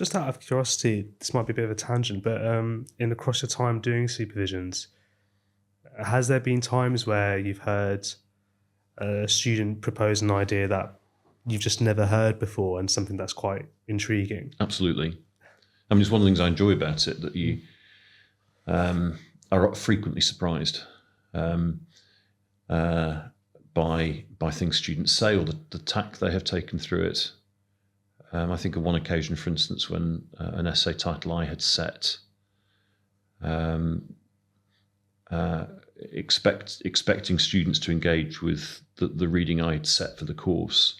Just out of curiosity, this might be a bit of a tangent, but in across your time doing supervisions, has there been times where you've heard a student propose an idea that you've just never heard before and something that's quite intriguing? Absolutely. I mean, it's one of the things I enjoy about it, that you are frequently surprised by things students say, or the tack they have taken through it. I think of one occasion, for instance, when an essay title I had set, expecting students to engage with the reading I had set for the course.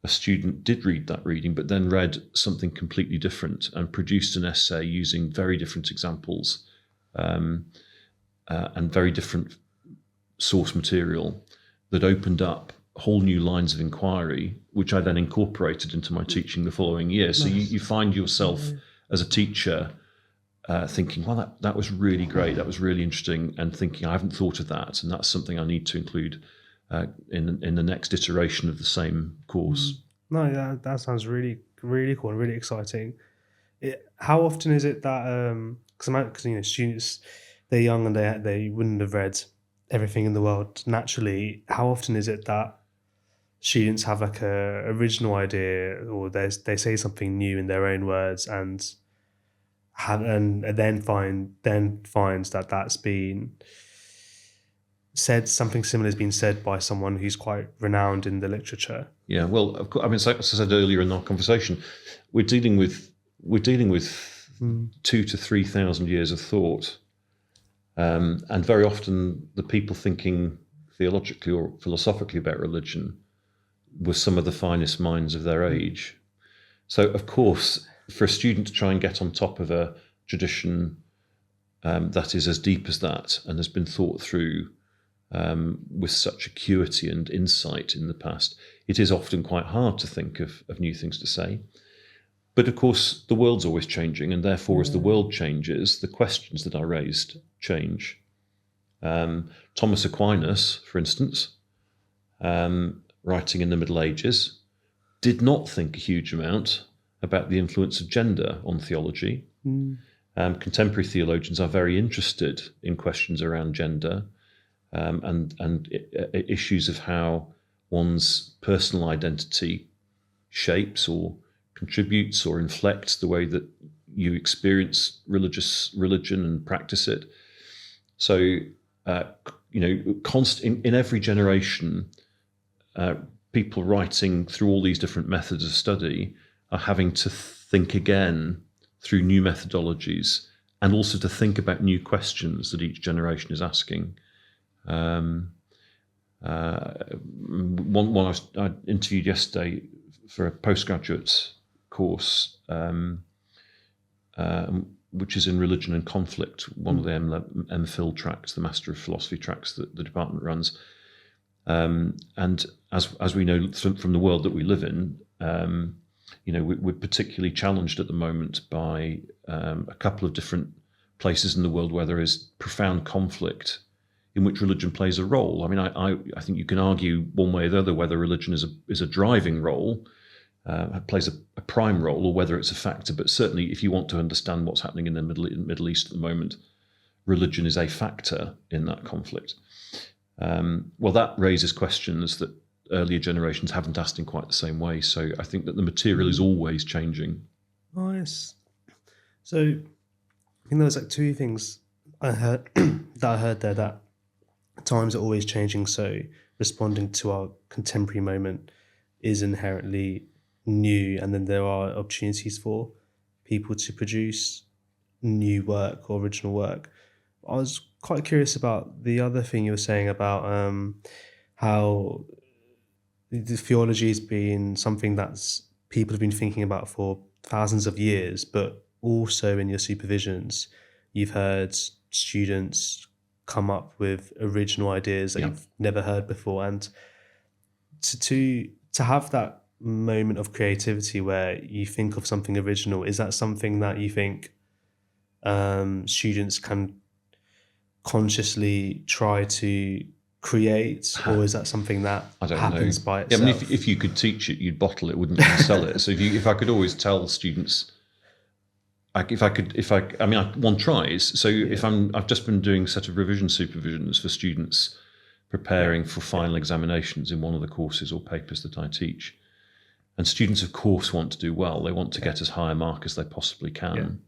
A student did read that reading, but then read something completely different and produced an essay using very different examples and very different source material that opened up whole new lines of inquiry, which I then incorporated into my teaching the following year. So you find yourself as a teacher thinking, well, that was really great, that was really interesting, and thinking, I haven't thought of that, and that's something I need to include in the next iteration of the same course. No, that sounds really, really cool and really exciting. How often is it that, because students, they're young and they wouldn't have read everything in the world naturally. How often is it that students have like a original idea, or they say something new in their own words, and then finds that that's been said, something similar has been said by someone who's quite renowned in the literature? Yeah, well, of course, I mean, as I said earlier in our conversation, we're dealing with 2,000 to 3,000 years of thought, and very often the people thinking theologically or philosophically about religion were some of the finest minds of their age. So, of course, for a student to try and get on top of a tradition that is as deep as that and has been thought through with such acuity and insight in the past, it is often quite hard to think of new things to say. But of course, the world's always changing, and therefore, as the world changes, the questions that are raised change. Thomas Aquinas, for instance, writing in the Middle Ages, did not think a huge amount about the influence of gender on theology. Contemporary theologians are very interested in questions around gender and issues of how one's personal identity shapes or contributes or inflects the way that you experience religion and practice it. So, in every generation, people writing through all these different methods of study are having to think again through new methodologies, and also to think about new questions that each generation is asking. One I interviewed yesterday for a postgraduate course, which is in religion and conflict, one of the MPhil tracks, the Master of Philosophy tracks that the department runs. And as we know from the world that we live in, we're particularly challenged at the moment by a couple of different places in the world where there is profound conflict in which religion plays a role. I mean, I think you can argue one way or the other whether religion is a driving role, plays a prime role, or whether it's a factor. But certainly, if you want to understand what's happening in the Middle East at the moment, religion is a factor in that conflict. Well, that raises questions that earlier generations haven't asked in quite the same way. So I think that the material is always changing. Nice. So I think there was like two things I heard there, that times are always changing. So responding to our contemporary moment is inherently new, and then there are opportunities for people to produce new work or original work. I was quite curious about the other thing you were saying about how the theology has been something that's people have been thinking about for thousands of years, but also in your supervisions, you've heard students come up with original ideas that you've never heard before, and to have that moment of creativity where you think of something original, is that something that you think students can consciously try to create, or is that something that happens by itself? I mean, if you could teach it, you'd bottle it, wouldn't you, and sell it? So if I could always tell students one tries. So if I've just been doing a set of revision supervisions for students preparing for final examinations in one of the courses or papers that I teach, and students, of course, want to do well. They want to get as high a mark as they possibly can.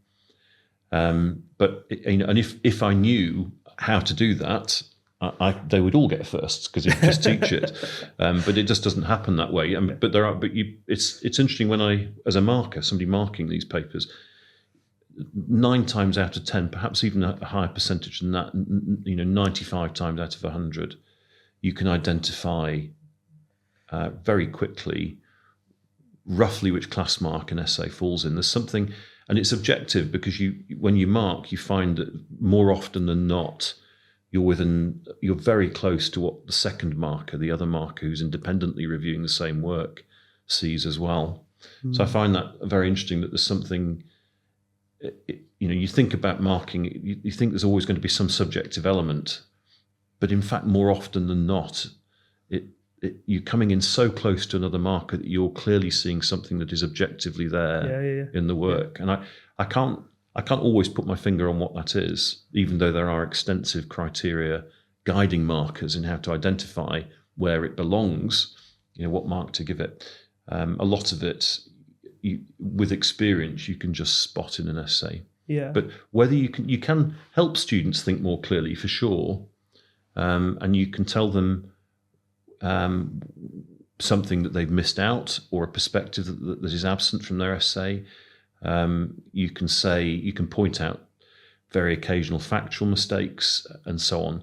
But and if I knew how to do that, they would all get firsts because you just teach it. But it just doesn't happen that way. It's interesting when as a marker, somebody marking these papers, 9 times out of 10, perhaps even a higher percentage than that, 95 times out of 100, you can identify very quickly roughly which class mark an essay falls in. There's something, and it's objective because when you mark, you find that more often than not, you're very close to what the second marker, the other marker who's independently reviewing the same work, sees as well. So I find that very interesting, that there's something, you think about marking, you think there's always going to be some subjective element, but in fact, more often than not, you're coming in so close to another marker that you're clearly seeing something that is objectively there in the work. And I can't always put my finger on what that is, even though there are extensive criteria guiding markers in how to identify where it belongs, what mark to give it. A lot of it, with experience, you can just spot in an essay. Yeah. But whether you can help students think more clearly, for sure, and you can tell them something that they've missed out, or a perspective that is absent from their essay. You can point out very occasional factual mistakes and so on.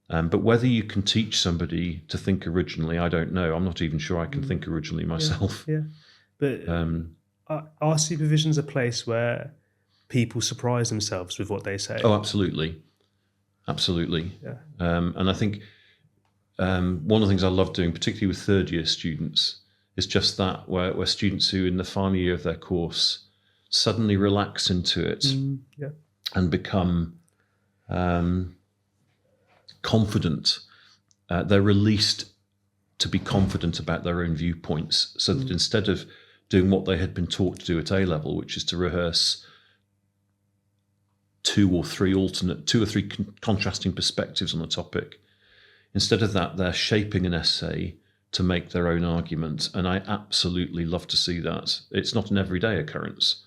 But whether you can teach somebody to think originally, I don't know. I'm not even sure I can think originally myself. Yeah. But are supervisions a place where people surprise themselves with what they say? Oh, absolutely. Absolutely. Yeah. And I think one of the things I love doing, particularly with third year students, is just that, where students who in the final year of their course suddenly relax into it and become confident. They're released to be confident about their own viewpoints, so that instead of doing what they had been taught to do at A-level, which is to rehearse two or three contrasting perspectives on a topic, instead of that, they're shaping an essay to make their own argument. And I absolutely love to see that. It's not an everyday occurrence,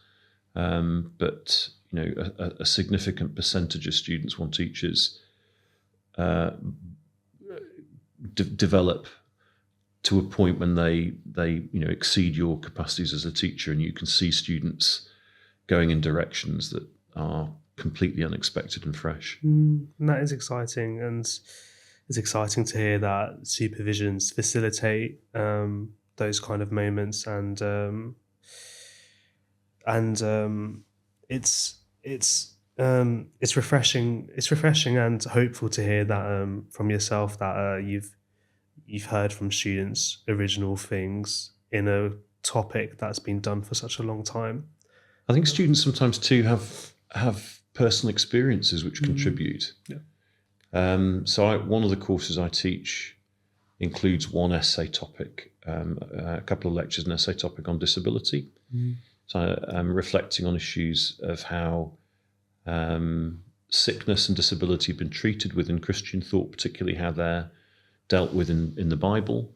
but a significant percentage of students, one teaches, develop to a point when they exceed your capacities as a teacher, and you can see students going in directions that are completely unexpected and fresh. And that is exciting, and it's exciting to hear that supervisions facilitate those kind of moments, and it's refreshing. It's refreshing and hopeful to hear that from yourself, that you've heard from students original things in a topic that's been done for such a long time. I think students sometimes too have personal experiences which contribute. So one of the courses I teach includes one essay topic, a couple of lectures, an essay topic on disability. So I'm reflecting on issues of how sickness and disability have been treated within Christian thought, particularly how they're dealt with in the Bible,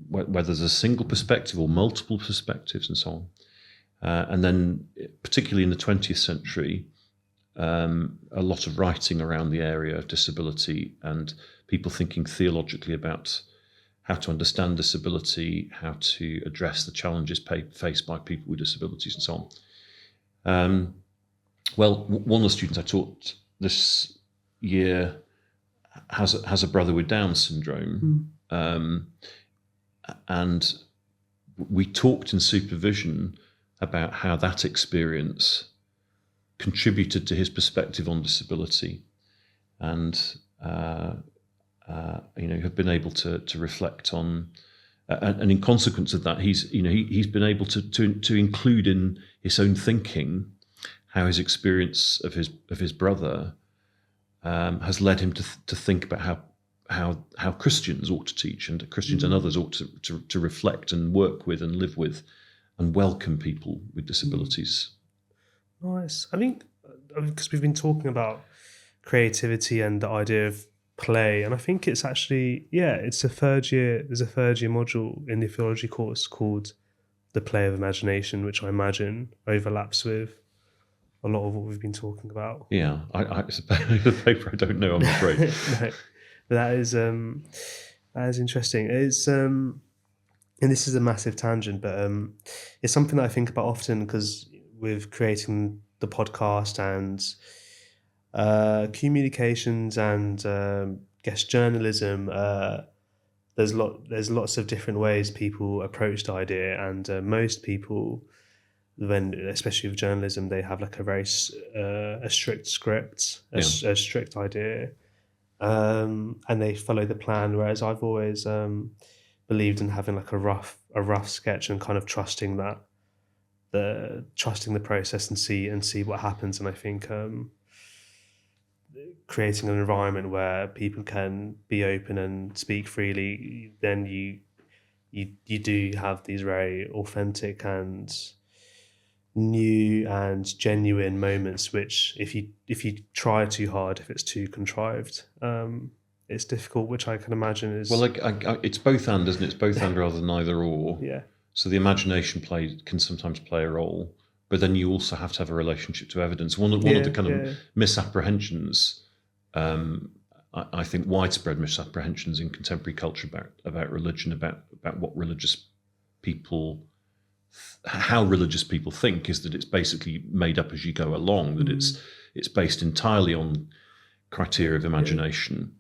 whether there's a single perspective or multiple perspectives and so on. And then particularly in the 20th century, a lot of writing around the area of disability, and people thinking theologically about how to understand disability, how to address the challenges faced by people with disabilities and so on. Well, one of the students I taught this year has a brother with Down syndrome, and we talked in supervision about how that experience contributed to his perspective on disability, and have been able to reflect on, and in consequence of that, he's been able to include in his own thinking how his experience of his brother has led him to think about how Christians ought to teach, and Christians and others ought to reflect and work with and live with and welcome people with disabilities. Nice. I think because we've been talking about creativity and the idea of play, and I think it's actually it's a third year. There's a third year module in the theology course called the play of imagination, which I imagine overlaps with a lot of what we've been talking about. Yeah, it's a paper I don't know, I'm afraid. No, but that is interesting. It's and this is a massive tangent, but it's something that I think about often because with creating the podcast and communications and guest journalism, there's lots of different ways people approach the idea, and most people, when especially with journalism, they have like a very a strict script, a strict idea, and they follow the plan. Whereas I've always believed in having like a rough sketch and kind of trusting the process and see what happens. And I think creating an environment where people can be open and speak freely, then you do have these very authentic and new and genuine moments, which if you try too hard, if it's too contrived, it's difficult, which I can imagine is... Well, it's both and, isn't it? It's both and rather than either or. Yeah. So the imagination can sometimes play a role, but then you also have to have a relationship to evidence. One of the kind of misapprehensions, I think widespread misapprehensions in contemporary culture about religion, about what religious people, how religious people think, is that it's basically made up as you go along, that it's based entirely on criteria of imagination.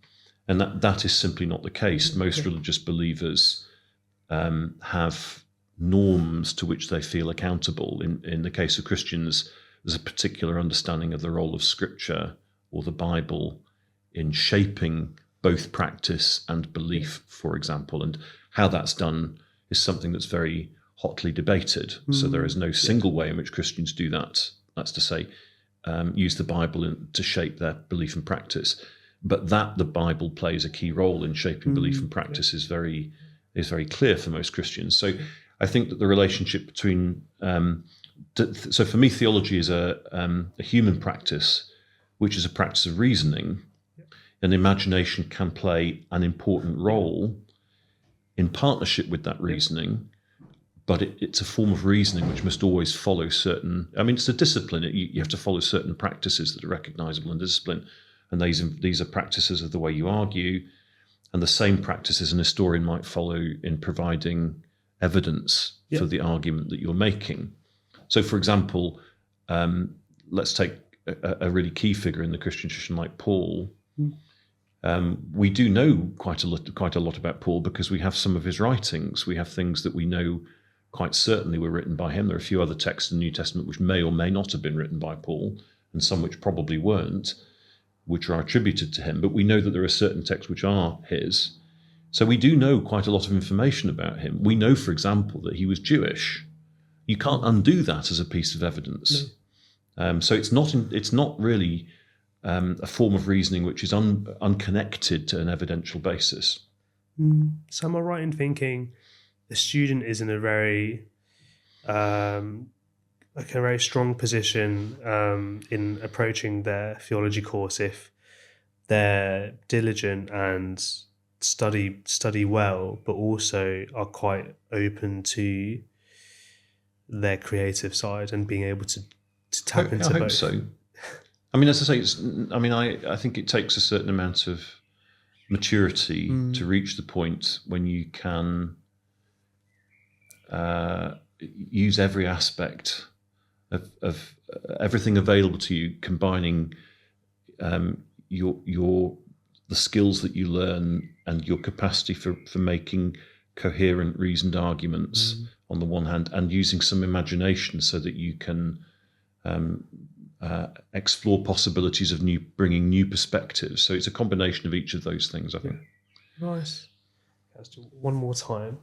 And that is simply not the case. Most religious believers have norms to which they feel accountable. In the case of Christians, there's a particular understanding of the role of Scripture or the Bible in shaping both practice and belief, for example. And how that's done is something that's very hotly debated. So there is no single way in which Christians do that. That's to say, use the Bible to shape their belief and practice. But that the Bible plays a key role in shaping belief and practice is very clear for most Christians. So I think that the relationship between so for me, theology is a human practice, which is a practice of reasoning, and imagination can play an important role in partnership with that reasoning. But it's a form of reasoning which must always follow certain... I mean, it's a discipline. You have to follow certain practices that are recognizable in discipline. And these are practices of the way you argue, and the same practices an historian might follow in providing evidence for the argument that you're making. So, for example, let's take a really key figure in the Christian tradition like Paul. We do know quite a lot about Paul because we have some of his writings. We have things that we know quite certainly were written by him. There are a few other texts in the New Testament which may or may not have been written by Paul, and some which probably weren't, which are attributed to him. But we know that there are certain texts which are his. So we do know quite a lot of information about him. We know, for example, that he was Jewish. You can't undo that as a piece of evidence. No. So it's not really a form of reasoning which is unconnected to an evidential basis. So am I right in thinking the student is in a very strong position in approaching their theology course if they're diligent and study well, but also are quite open to their creative side and being able to tap into both? I hope so. I mean, as I say, I think it takes a certain amount of maturity to reach the point when you can use every aspect of everything available to you, combining the skills that you learn and your capacity for making coherent, reasoned arguments on the one hand, and using some imagination so that you can explore possibilities of bringing new perspectives. So it's a combination of each of those things, I think. Nice. Let's do one more time.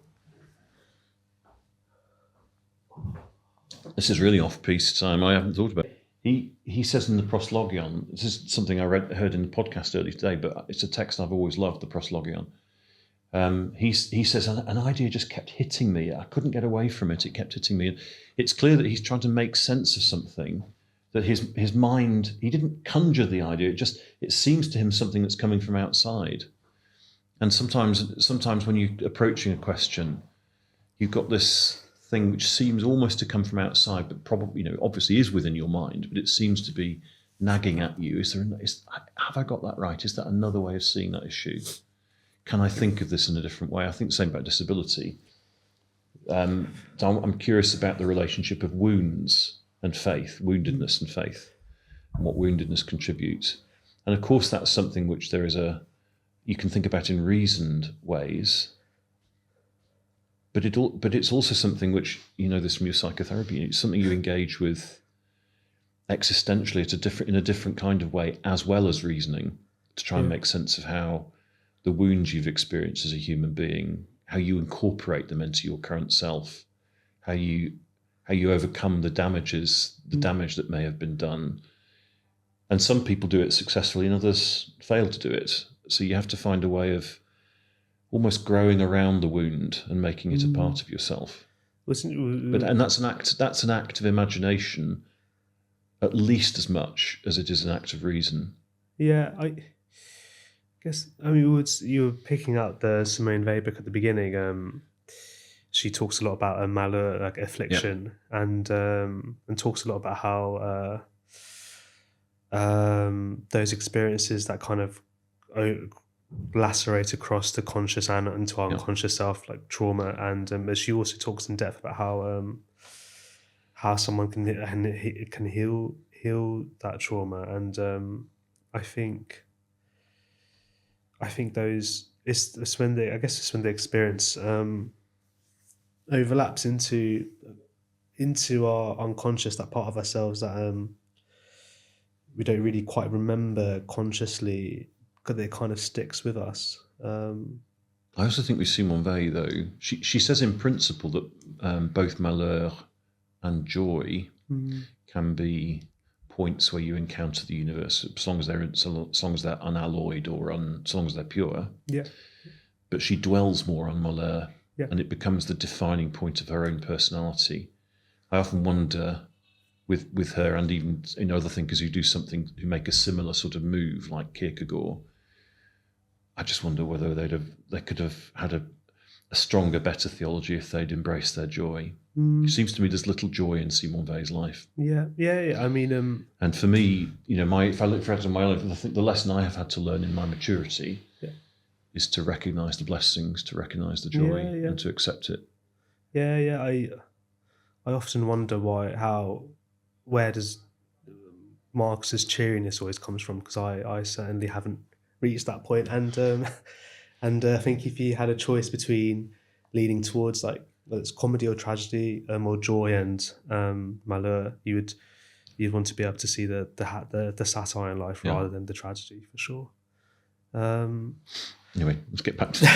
This is really off-piece time. I haven't thought about it. He says in the Proslogion, this is something I heard in the podcast earlier today, but it's a text I've always loved, the Proslogion. He says an idea just kept hitting me. I couldn't get away from it. It kept hitting me. And it's clear that he's trying to make sense of something. That his mind, he didn't conjure the idea. It seems to him something that's coming from outside. And sometimes when you're approaching a question, you've got this thing which seems almost to come from outside, but probably, obviously is within your mind, but it seems to be nagging at you. Have I got that right? Is that another way of seeing that issue? Can I think of this in a different way? I think the same about disability. So I'm curious about the relationship of wounds and faith, woundedness and faith, and what woundedness contributes. And of course, that's something which you can think about in reasoned ways. But it's also something which, this from your psychotherapy, it's something you engage with existentially in a different kind of way, as well as reasoning, to try and make sense of how the wounds you've experienced as a human being, how you incorporate them into your current self, how you overcome the damage that may have been done. And some people do it successfully and others fail to do it. So you have to find a way of almost growing around the wound and making it a part of yourself. And that's an act of imagination, at least as much as it is an act of reason. Yeah, I guess, you were picking up the Simone Weil book at the beginning. She talks a lot about a malheur, like affliction, and talks a lot about how those experiences that kind of lacerate across the conscious and into our unconscious self, like trauma, and she also talks in depth about how someone can heal that trauma, and I think it's when the experience overlaps into our unconscious, that part of ourselves that we don't really quite remember consciously, because it kind of sticks with us. I also think with Simone Weil, though, she says in principle that both malheur and joy can be points where you encounter the universe, as long as they're unalloyed or as long as they're pure. Yeah. But she dwells more on malheur, yeah. and it becomes the defining point of her own personality. I often wonder with her, and even other thinkers who make a similar sort of move, like Kierkegaard, I just wonder whether they could have had a stronger, better theology if they'd embraced their joy. It seems to me there's little joy in Simone Weil's life. Yeah. I mean, and for me, if I look back at my life, I think the lesson I have had to learn in my maturity is to recognise the blessings, to recognise the joy, and to accept it. Yeah. I often wonder where does Marx's cheeriness always comes from? Because I certainly haven't reached that point, and I think if you had a choice between leaning towards whether it's comedy or tragedy, or joy and malheur, you'd want to be able to see the satire in life rather than the tragedy, for sure. Anyway, let's get back to